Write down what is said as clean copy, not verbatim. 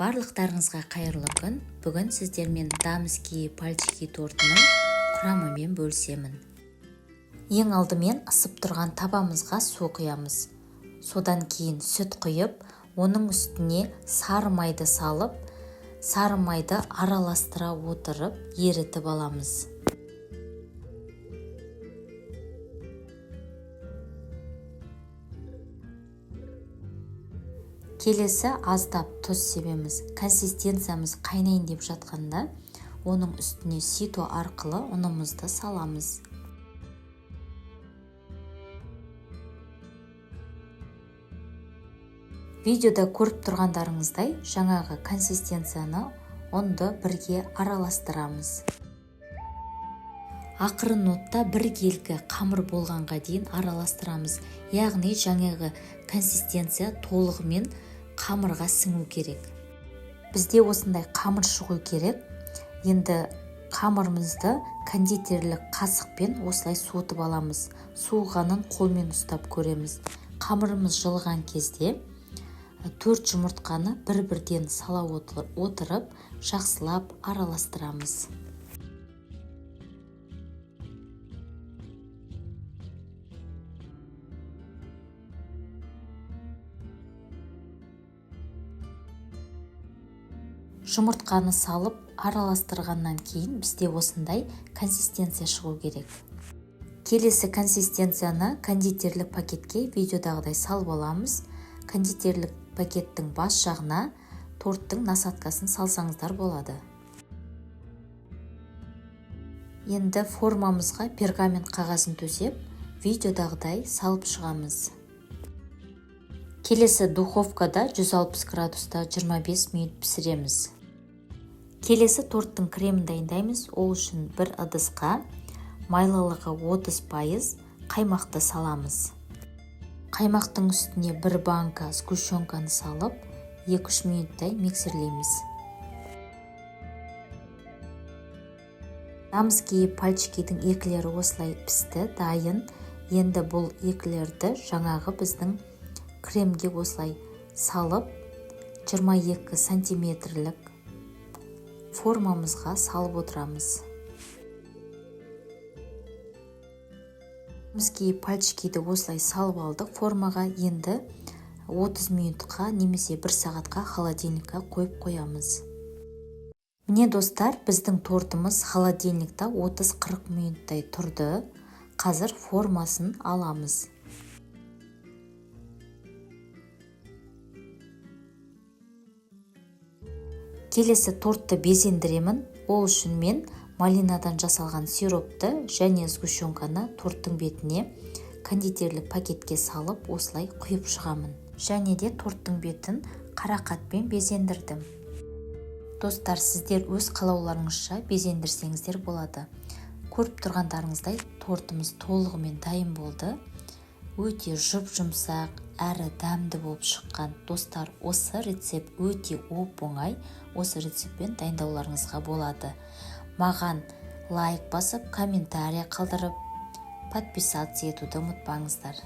Барлықтарыңызға қайырлы күн. Бүгін сіздермен дамский пальчики тортының құрамымен бөлісемін. Ең алдымен ысып тұрған табамызға су құямыз. Содан кейін сүт құйып, оның үстіне сары майды салып, сары майды араластыра отырып, ерітіп аламыз. Келесі аздап тұз себеміз. Консистенциямыз қайнайын деп жатқанда, оның үстіне сито арқылы ұнымызды саламыз. Видеода көріп тұрғандарыңыздай, жаңағы консистенцияны ұнды бірге араластырамыз. Ақырын отта біркелкі қамыр болғанға дейін араластырамыз. Яғни жаңағы консистенция толығымен қамырға сіңу керек. Бізде осындай қамыр шығу керек. Енді қамырымызды кондитерлік қасықпен осылай суытып аламыз. Суығанын қолмен ұстап көреміз. Қамырымыз жылған кезде 4 жұмыртқаны бір-бірден сала отырып, жақсылап араластырамыз. Жұмыртқаны салып араластырғаннан кейін бізде осындай консистенция шығу керек. Келесі консистенцияны кондитерлік пакетке видеодағыдай салып аламыз. Кондитерлік пакеттің бас жағына торттың насаткасын салсаңыздар болады. Енді формамызға пергамент қағазын төсеп, видеодағыдай салып шығамыз. Келесі духовкада 160 градуста 25 минут пісіреміз. Келесі торттың кремін дайындаймыз. Ол үшін бір ыдысқа майлылығы 30% қаймақты саламыз. Қаймақтың үстіне бір банка сгущенканы салып, 2-3 минуттай миксерлейміз. Дамский пальчикидің екілері осылай пісті, дайын. Енді бұл екілерді жаңағы біздің кремге осылай салып, 22 сантиметрлік формамызға салып отырамыз. Дамский пальчикиді осылай салып алдық. Формаға енді 30 минутқа немесе 1 сағатқа холодильникқа қойып қоямыз. Міне достар, біздің тортымыз холодильникта 30-40 минуттай тұрды. Қазір формасын аламыз. Келесі тортты безендіремін. Ол үшін мен малинадан жасалған сиропты және сгущенканы торттың бетіне кондитерлік пакетке салып осылай құйып шығамын. Және де торттың бетін қарақатпен безендірдім. Достар, сіздер өз қалауларыңызша безендірсеңіздер болады. Көріп тұрғандарыңыздай тортымыз толығымен дайын болды. Өте жұп-жұмсақ, әрі дәмді болып шыққан. Достар, осы рецепт өте оп-оңай. Осы рецептпен дайындауларыңызға болады. Маған лайк басып, комментария қалдырып, подписаться етуді ұмытпаңыздар.